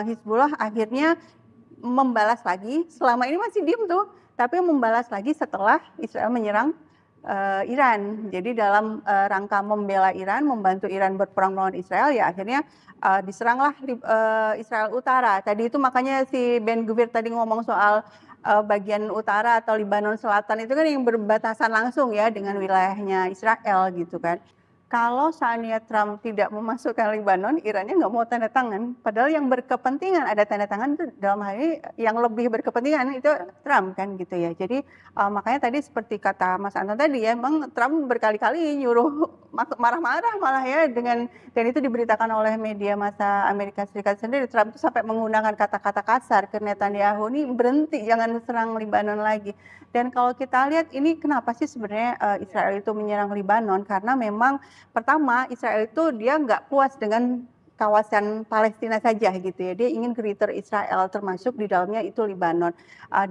Hizbullah akhirnya membalas lagi, selama ini masih diem tuh, tapi membalas lagi setelah Israel menyerang Iran. Jadi dalam rangka membela Iran, membantu Iran berperang melawan Israel, ya akhirnya diseranglah Israel Utara. Tadi itu makanya si Ben-Gvir tadi ngomong soal bagian utara atau Libanon Selatan itu kan yang berbatasan langsung ya dengan wilayahnya Israel gitu kan. Kalau seandainya Trump tidak memasukkan Libanon, Irannya nggak mau tanda tangan. Padahal yang berkepentingan ada tanda tangan itu dalam hal ini yang lebih berkepentingan itu Trump kan gitu ya. Jadi makanya tadi seperti kata Mas Anton tadi ya, memang Trump berkali-kali nyuruh marah-marah malah ya dan itu diberitakan oleh media massa Amerika Serikat sendiri. Trump itu sampai menggunakan kata-kata kasar ke Netanyahu, ini berhenti jangan serang Libanon lagi. Dan kalau kita lihat ini kenapa sih sebenarnya Israel itu menyerang Libanon, karena memang pertama Israel itu dia nggak puas dengan kawasan Palestina saja gitu ya, dia ingin Greater Israel termasuk di dalamnya itu Libanon.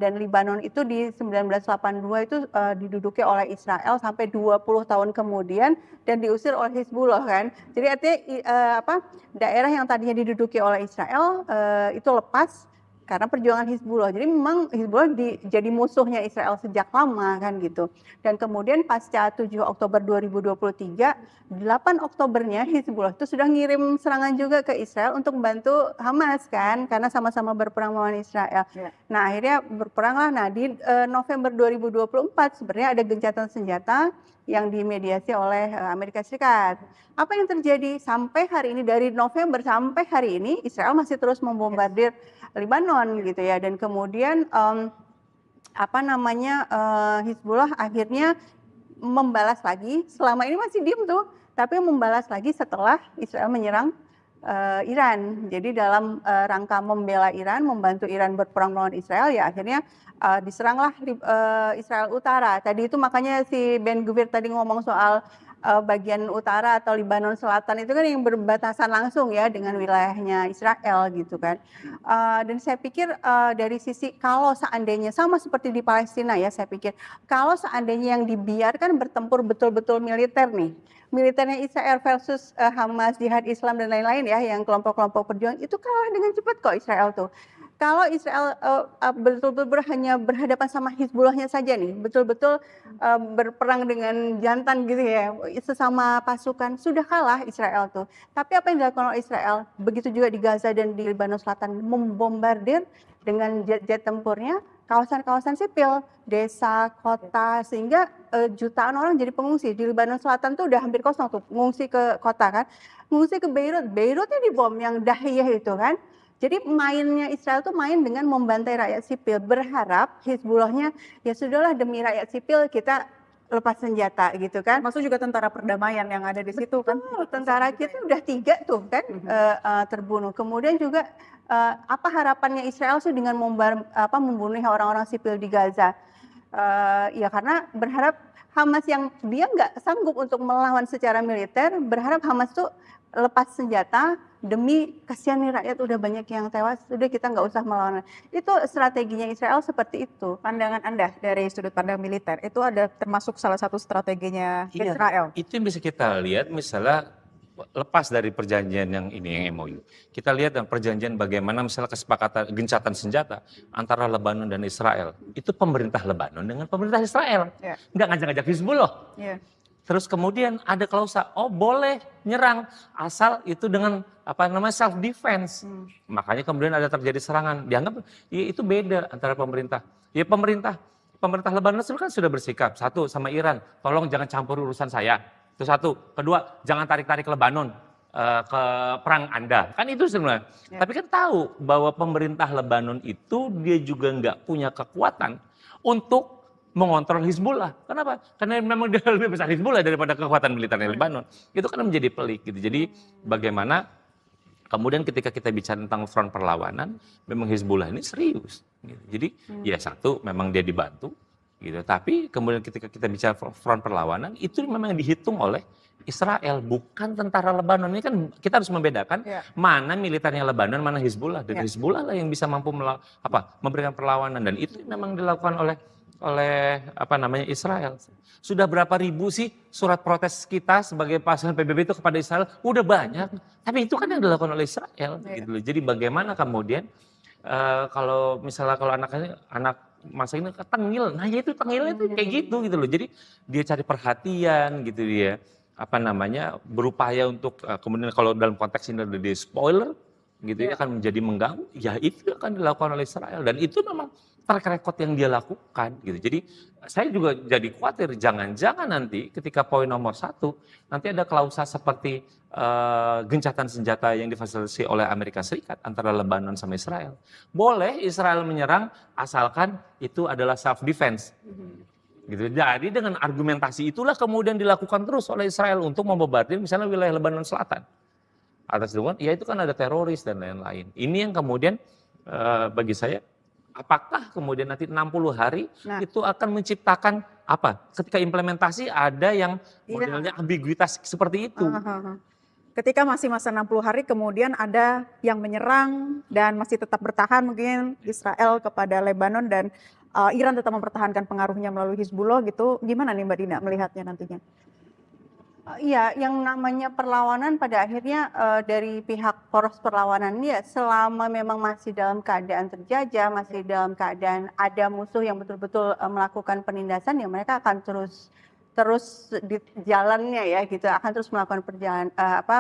Dan Libanon itu di 1982 itu diduduki oleh Israel sampai 20 tahun kemudian dan diusir oleh Hizbullah kan. Jadi artinya daerah yang tadinya diduduki oleh Israel itu lepas karena perjuangan Hizbullah. Jadi memang Hizbullah jadi musuhnya Israel sejak lama kan gitu. Dan kemudian pasca 7 Oktober 2023, 8 Oktobernya Hizbullah itu sudah ngirim serangan juga ke Israel untuk membantu Hamas kan, karena sama-sama berperang melawan Israel. Ya. Nah akhirnya berperanglah. Nah di November 2024 sebenarnya ada gencatan senjata yang dimediasi oleh Amerika Serikat. Apa yang terjadi sampai hari ini, dari November sampai hari ini Israel masih terus membombardir Libanon gitu ya, dan kemudian Hizbullah akhirnya membalas lagi, selama ini masih diem tuh, tapi membalas lagi setelah Israel menyerang Iran. Jadi dalam rangka membela Iran, membantu Iran berperang melawan Israel, ya akhirnya diseranglah Israel Utara. Tadi itu makanya si Ben-Gvir tadi ngomong soal bagian utara atau Libanon Selatan itu kan yang berbatasan langsung ya dengan wilayahnya Israel gitu kan. Dan saya pikir dari sisi kalau seandainya sama seperti di Palestina ya, saya pikir kalau seandainya yang dibiarkan bertempur betul-betul militer nih, militernya Israel versus Hamas, Jihad Islam dan lain-lain ya, yang kelompok-kelompok perjuangan itu kalah dengan cepat kok Israel tuh. Kalau Israel betul-betul hanya berhadapan sama Hizbullahnya saja nih, betul-betul berperang dengan jantan gitu ya, sesama pasukan, sudah kalah Israel tuh. Tapi apa yang dilakukan oleh Israel, begitu juga di Gaza dan di Libanon Selatan, membombardir dengan jet tempurnya kawasan-kawasan sipil, desa, kota, sehingga jutaan orang jadi pengungsi. Di Libanon Selatan tuh udah hampir kosong tuh, mengungsi ke kota kan, mengungsi ke Beirut, Beirutnya dibom yang Dahiyah itu kan. Jadi mainnya Israel tuh main dengan membantai rakyat sipil, berharap Hizbullahnya ya sudahlah demi rakyat sipil kita lepas senjata gitu kan. Maksud juga tentara perdamaian yang ada di situ kan. Tentara kita udah 3 tuh kan terbunuh. Kemudian juga apa harapannya Israel sih dengan membunuh orang-orang sipil di Gaza? Ya karena berharap Hamas yang dia nggak sanggup untuk melawan secara militer, berharap Hamas tuh lepas senjata demi kasihan nih rakyat udah banyak yang tewas, udah kita nggak usah melawan. Itu strateginya Israel seperti itu. Pandangan Anda dari sudut pandang militer, itu ada termasuk salah satu strateginya Israel? Itu yang bisa kita lihat misalnya lepas dari perjanjian yang ini, yang MOU. Kita lihat dan perjanjian bagaimana misalnya kesepakatan gencatan senjata antara Lebanon dan Israel. Itu pemerintah Lebanon dengan pemerintah Israel. Nggak ngajak-ngajak Hizbullah. Terus kemudian ada klausa, oh boleh nyerang asal itu dengan self defense. Makanya kemudian ada terjadi serangan. Dianggap ya itu beda antara pemerintah. Ya pemerintah Lebanon itu kan sudah bersikap satu sama Iran, tolong jangan campur urusan saya. Itu satu. Kedua, jangan tarik-tarik Lebanon ke perang Anda. Kan itu sebenarnya. Tapi kan tahu bahwa pemerintah Lebanon itu dia juga nggak punya kekuatan untuk mengontrol Hizbullah. Kenapa? Karena memang dia lebih besar Hizbullah daripada kekuatan militernya Lebanon. Itu kan menjadi pelik gitu. Jadi bagaimana kemudian ketika kita bicara tentang front perlawanan, memang Hizbullah ini serius. Gitu. Jadi ya satu memang dia dibantu, gitu. Tapi kemudian ketika kita bicara front perlawanan, itu memang dihitung oleh Israel, bukan tentara Lebanon. Ini kan kita harus membedakan mana militernya Lebanon, mana Hizbullah. Dan Hizbullah lah yang bisa mampu memberikan perlawanan. Dan itu memang dilakukan oleh oleh Israel. Sudah berapa ribu sih surat protes kita sebagai pasukan PBB itu kepada Israel? Udah banyak. Tapi itu kan yang dilakukan oleh Israel. Gitu loh. Jadi bagaimana kemudian kalau misalnya kalau anak masa ini tengil, nah ya itu tengilnya itu kayak gitu loh. Jadi dia cari perhatian gitu dia berupaya untuk kemudian kalau dalam konteks ini ada di spoiler gitu ya akan menjadi mengganggu, ya itu akan dilakukan oleh Israel dan itu memang track record yang dia lakukan gitu. Jadi saya juga jadi khawatir jangan-jangan nanti ketika poin nomor 1 nanti ada klausa seperti gencatan senjata yang difasilitasi oleh Amerika Serikat antara Lebanon sama Israel. Boleh Israel menyerang asalkan itu adalah self defense. Gitu. Jadi dengan argumentasi itulah kemudian dilakukan terus oleh Israel untuk membombardir misalnya wilayah Lebanon Selatan. Atas dukungan, ya itu kan ada teroris dan lain-lain. Ini yang kemudian bagi saya, apakah kemudian nanti 60 hari itu akan menciptakan apa? Ketika implementasi ada yang modelnya ambiguitas seperti itu. Ketika masih masa 60 hari kemudian ada yang menyerang dan masih tetap bertahan mungkin Israel kepada Lebanon dan Iran tetap mempertahankan pengaruhnya melalui Hizbullah gitu. Gimana nih Mbak Dina melihatnya nantinya? Iya, yang namanya perlawanan pada akhirnya dari pihak poros perlawanan ya selama memang masih dalam keadaan terjajah, masih dalam keadaan ada musuh yang betul-betul melakukan penindasan, ya mereka akan terus di jalannya ya gitu, akan terus melakukan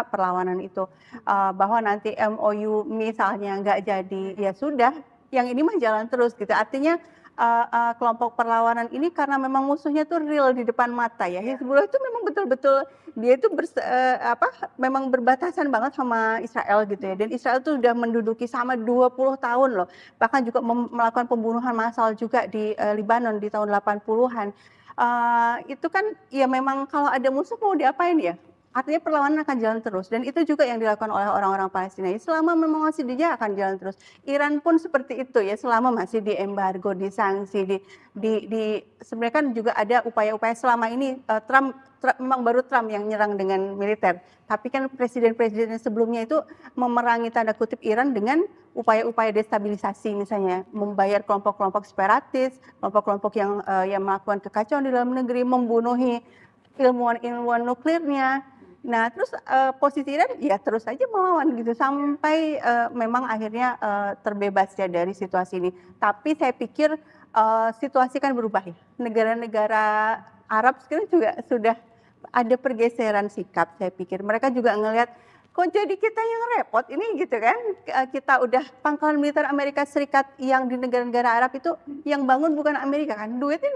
perlawanan itu. Bahwa nanti MOU misalnya nggak jadi, ya sudah, yang ini mah jalan terus gitu. Artinya kelompok perlawanan ini karena memang musuhnya tuh real di depan mata ya. Hizbullah itu memang betul-betul dia itu memang berbatasan banget sama Israel gitu ya. Dan Israel tuh udah menduduki sama 20 tahun loh. Bahkan juga melakukan pembunuhan massal juga di Lebanon di tahun 80-an. Itu kan ya memang kalau ada musuh mau diapain ya? Artinya perlawanan akan jalan terus dan itu juga yang dilakukan oleh orang-orang Palestina. Selama memang masih dijajah akan jalan terus. Iran pun seperti itu ya, selama masih di embargo, disanksi, sebenarnya kan juga ada upaya-upaya selama ini Trump memang baru Trump yang nyerang dengan militer. Tapi kan presiden-presiden sebelumnya itu memerangi tanda kutip Iran dengan upaya-upaya destabilisasi, misalnya membayar kelompok-kelompok separatis, kelompok-kelompok yang melakukan kekacauan di dalam negeri, membunuhi ilmuwan-ilmuwan nuklirnya. Nah, terus posisi Iran ya terus saja melawan gitu sampai memang akhirnya terbebas ya dari situasi ini. Tapi saya pikir situasi kan berubah ya. Negara-negara Arab sekarang juga sudah ada pergeseran sikap, saya pikir. Mereka juga ngelihat kok jadi kita yang repot ini gitu kan. Kita udah pangkalan militer Amerika Serikat yang di negara-negara Arab itu yang bangun bukan Amerika kan. Duitnya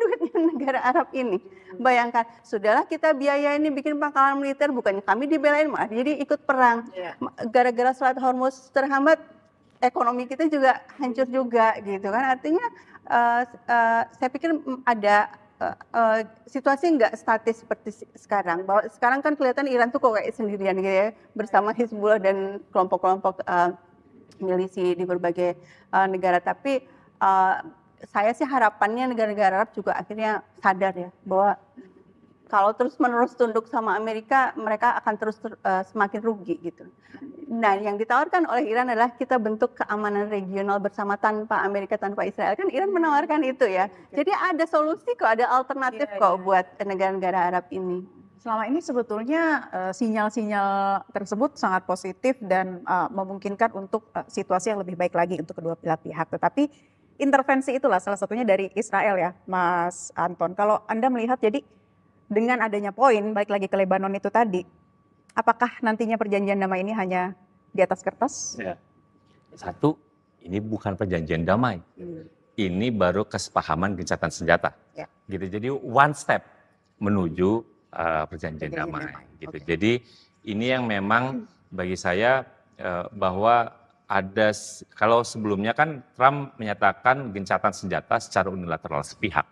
negara Arab ini. Bayangkan, sudahlah kita biaya ini bikin pangkalan militer, bukannya kami dibelain malah jadi ikut perang. Gara-gara Selat Hormuz terhambat, ekonomi kita juga hancur juga gitu kan. Artinya saya pikir ada situasi nggak statis seperti sekarang. Bahwa sekarang kan kelihatan Iran tuh kok kayak sendirian gitu ya, bersama Hizbullah dan kelompok-kelompok milisi di berbagai negara. Tapi saya sih harapannya negara-negara Arab juga akhirnya sadar ya bahwa kalau terus-menerus tunduk sama Amerika, mereka akan terus semakin rugi gitu. Nah, yang ditawarkan oleh Iran adalah kita bentuk keamanan regional bersama tanpa Amerika, tanpa Israel. Kan Iran menawarkan itu ya. Jadi ada solusi kok, ada alternatif kok buat negara-negara Arab ini. Selama ini sebetulnya sinyal-sinyal tersebut sangat positif dan memungkinkan untuk situasi yang lebih baik lagi untuk kedua belah pihak. Tetapi intervensi itulah salah satunya dari Israel ya, Mas Anton. Kalau Anda melihat jadi dengan adanya poin, balik lagi ke Lebanon itu tadi, apakah nantinya perjanjian damai ini hanya di atas kertas? Ya. Satu, ini bukan perjanjian damai. Ini baru kesepahaman gencatan senjata. Ya. Gitu. Jadi one step menuju perjanjian damai. Gitu. Okay. Jadi ini yang memang bagi saya bahwa ada, kalau sebelumnya kan Trump menyatakan gencatan senjata secara unilateral sepihak.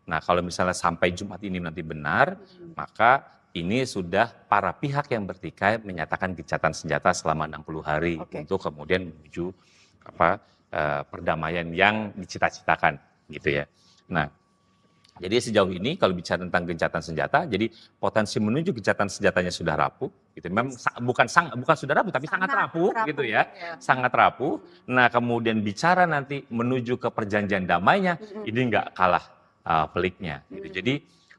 Nah, kalau misalnya sampai Jumat ini nanti benar, maka ini sudah para pihak yang bertikai menyatakan gencatan senjata selama 60 hari untuk kemudian menuju perdamaian yang dicita-citakan gitu ya. Nah, jadi sejauh ini kalau bicara tentang gencatan senjata, jadi potensi menuju gencatan senjatanya sudah rapuh gitu. Memang bukan sudah rapuh tapi sangat rapuh gitu ya. Sangat rapuh. Nah, kemudian bicara nanti menuju ke perjanjian damainya, ini nggak kalah peliknya. Gitu. Jadi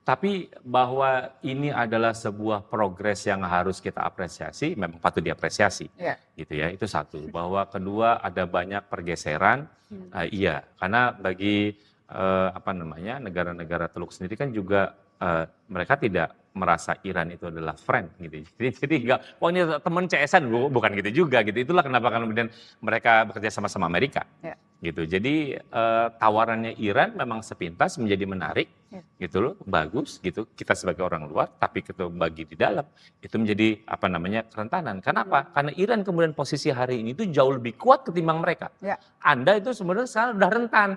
tapi bahwa ini adalah sebuah progres yang harus kita apresiasi, memang patut diapresiasi, gitu ya. Itu satu. Bahwa kedua ada banyak pergeseran, iya. Karena bagi negara-negara Teluk sendiri kan juga mereka tidak merasa Iran itu adalah friend, gitu. Jadi nggak, oh ini teman CS-an, bukan gitu juga, gitu. Itulah kenapa kemudian mereka bekerja sama-sama Amerika. Gitu. Jadi tawarannya Iran memang sepintas menjadi menarik, gitu loh, bagus gitu. Kita sebagai orang luar, tapi kita bagi di dalam itu menjadi kerentanan. Kenapa? Karena Iran kemudian posisi hari ini itu jauh lebih kuat ketimbang mereka. Anda itu sebenarnya sekarang udah rentan.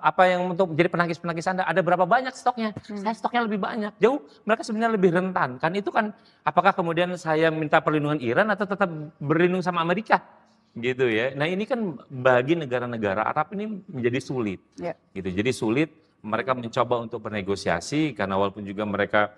Apa yang untuk menjadi penangkis Anda? Ada berapa banyak stoknya? Saya stoknya lebih banyak. Jauh mereka sebenarnya lebih rentan. Kan itu kan apakah kemudian saya minta perlindungan Iran atau tetap berlindung sama Amerika? Gitu ya. Nah ini kan bagi negara-negara Arab ini menjadi sulit. Gitu. Jadi sulit mereka mencoba untuk bernegosiasi karena walaupun juga mereka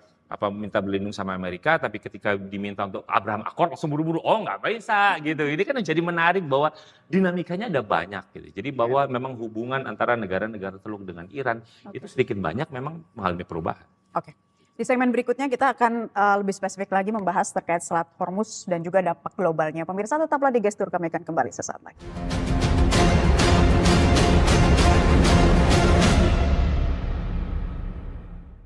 minta berlindung sama Amerika, tapi ketika diminta untuk Abraham Accord langsung buru-buru, oh nggak bisa gitu. Ini kan jadi menarik bahwa dinamikanya ada banyak gitu. Jadi bahwa memang hubungan antara negara-negara Teluk dengan Iran itu sedikit banyak memang mengalami perubahan. Di segmen berikutnya kita akan lebih spesifik lagi membahas terkait Selat Hormuz dan juga dampak globalnya. Pemirsa tetaplah di Gestur, kami akan kembali sesaat lagi.